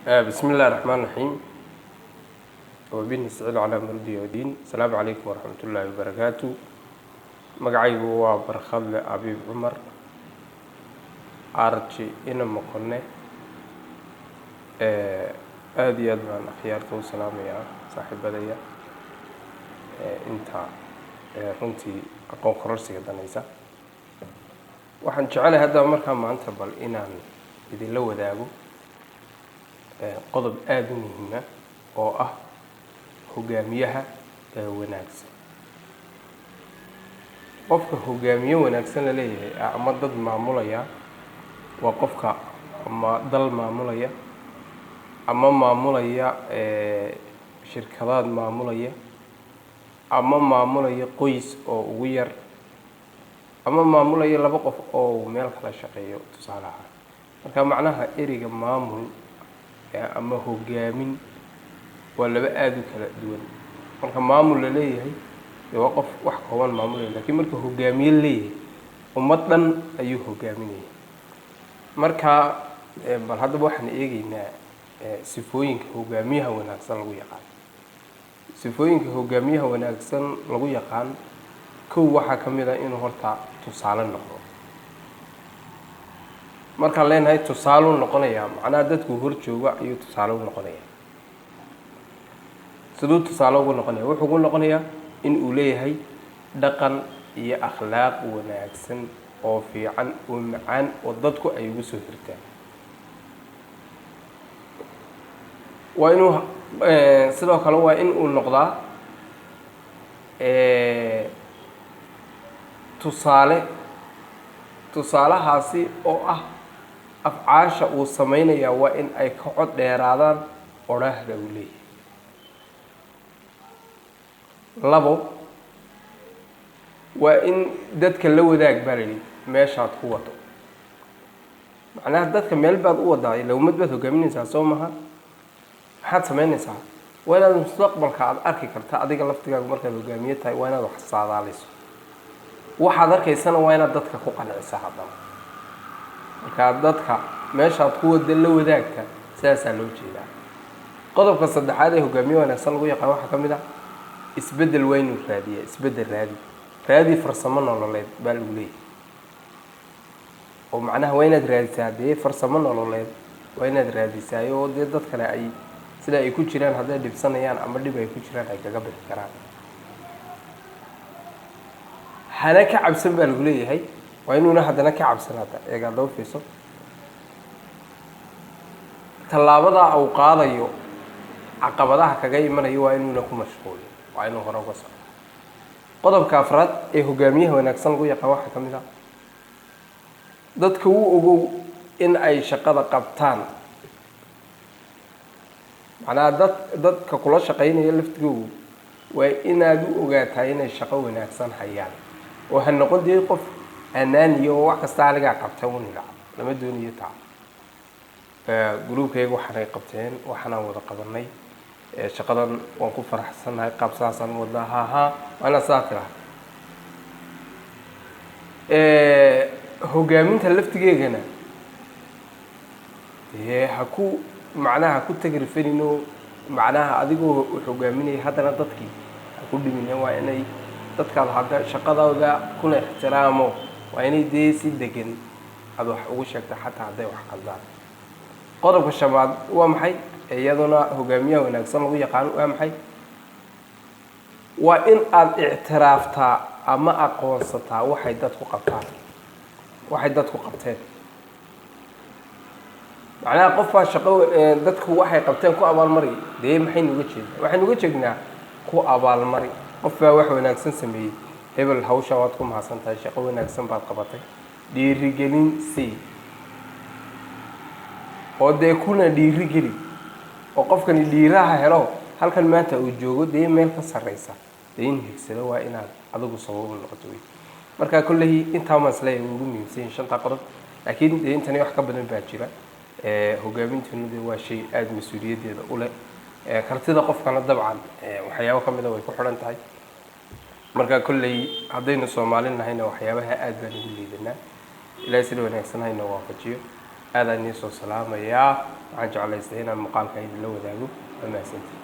بسم الله الرحمن الرحيم وبنسأل على مرضي ودين. السلام عليكم ورحمة الله وبركاته. مقعي هو برخل أبي عمر أرجي إن مقنع آدي أدمان أخيارته السلام يا صاحب بداية أنت runtii aqoon kororsiga danaysa waxaan jecelahay hadda markaa maanta bal inaan idinla wadaago qodob aad u muhiim ah oo ah hogaamiyaha wanaagsan. qofka hogaamiye wanaagsan la leeyahay ama dad maamulaya waa qofka ama dal maamulaya ama maamulaya shirkadaad maamulaya ama maamulaya qoys oo ugu yar ama maamulaya laba qof oo meel kala shaqeeyo tusaale ahaan. marka macnaha eriga maamul ama hogaamin waa laba aad u kala duwan. marka maamul la leeyahay waa qof wax kooban maamulaya, laakiin marka hogaamiye la leeyahay ummad dhan ayuu hogaaminaya. marka bal hadda waxaan eegaynaa sifooyinka hogaamiyaha wanaagsan lagu yaqaan. sifooyinka hogaamiyaha wanaagsan lagu yaqaan kow waxaa ka mid ah inuu horta tusaale noqdo. markaan leenahay tusaale u noqonayaa macnaha dadku hor jooga ayuu tusaale u noqonayaa. siduu tusaale ugu noqonaya wuxuu ugu noqonayaa in uu leeyahay dhaqan iyo akhlaaq wanaagsan oo fiican oo macaan oo dadku ay ugu soo hirtaan. waa inuu sidoo kale waa in uu noqdaa tusaalahaasi oo ah afcaasha uu sameynaya waa in ay ka cod dheeraadaan odhaahda uu leeyahay. labo waa in dadka la wadaag baa layidhi meeshaad ku wado. macnaha dadka meel baad u wadaa ila ummad baad hogaaminaysaa soo maha. maxaad samaynaysaa? waa inaad mustaqbalka aad arki karta adiga laftigaaga markaad hogaamiye tahay. waa inaad wax saadaalayso, waxaad arkaysana waa inaad dadka ku qancisa. haddana markaa dadka meeshaad ku wada la wadaagta sidaasaa loo jeedaa. qodobka saddexaad ee hogaamiye wanaagsan lagu yaqaan waxaa ka mid ah isbeddel. waa inuu raadiya isbeddel. raadi farsamo nololeed baa lagu leeyahay. oo macnaha waa inaad raadisaa dee farsamo nololeed waa inaad raadisaayo oo dee dad kale ay sida ay ku jiraan hadday dhibsanayaan ama dhib ay ku jiraan ay kaga bixi karaan. hana ka cabsan baa lagu leeyahay. waa inuuna haddana ka cabsanaata eegaad loo fiirso tallaabadaa uu qaadayo caqabadaha kaga imanayo waa inuuna ku mashquulin, waa inuu hore uga socdo. qodobka afraad ee hogaamiyaha wanaagsan lagu yaqaan waxaa ka mid ah dadka u ogow in ay shaqada qabtaan. macnaha dadka kula shaqaynaya laftigoodu waa inaad u ogaataa inay shaqo wanaagsan hayaan oo ha noqon dee qof anaaniyo oo wax kasta anigaa qabta uniga lama doonayo taa. gruubkayga waxaanay qabteen waxaanaan wada qabanay shaqadan waan ku faraxsanahay qaabsaasaan wadaa haha waana saa tiraa. hogaaminta laftigeegana macnaha ku tagrifenino macnaha adigoo hogaaminaya haddana dadkii ha ku dhimina. waa inay dadkaad hadda shaqadooda kuna ixtiraamo. waa inay dee si degan aad wax ugu sheegta xataa hadday wax qaldaan. qodobka shanaad waa maxay iyaduna hogaamiyaha wanaagsan lagu yaqaan waa maxay? waa in aad ictiraaftaa ama aqoonsataa waxay dadku qabtaan, waxay dadku qabteen. macnaha qof baa shaqo dadku waxay qabteen ku abaalmari. dee maxaynu uga jeednaa? waxaynu uga jeednaa ku abaalmari. qof baa wax wanaagsan sameeyey, hebel hawsha waad ku mahadsan tahay, shaqo wanaagsan baad qabatay. dhiirigelin sii oo dee kuna dhiirigeli oo qofkani dhiiraha helo halkan maanta uu joogo dee meel ka sarreysa dee in higsado waa inaad adigu sabab u noqoto wey. marka kolley intaa masleeya ugu muhiimsan shanta qodob, laakiin dee intani wax ka badan baa jira. hogaamintuna dee waa shay aada mas-uuliyadeeda u leh. kartida qofkana dabcan waxyaabo ka mid a way ku xidhan tahay. marka kolley haddaynu Soomaali nahayna waxyaabaha aad baan ugu liidanaa. ilaahay sida wanaagsan hayna waafajiyo. aadaan idin soo salaamayaa waxaan jeclaystay inaan muuqaalka idinla wadaago. Waa mahadsantihiin.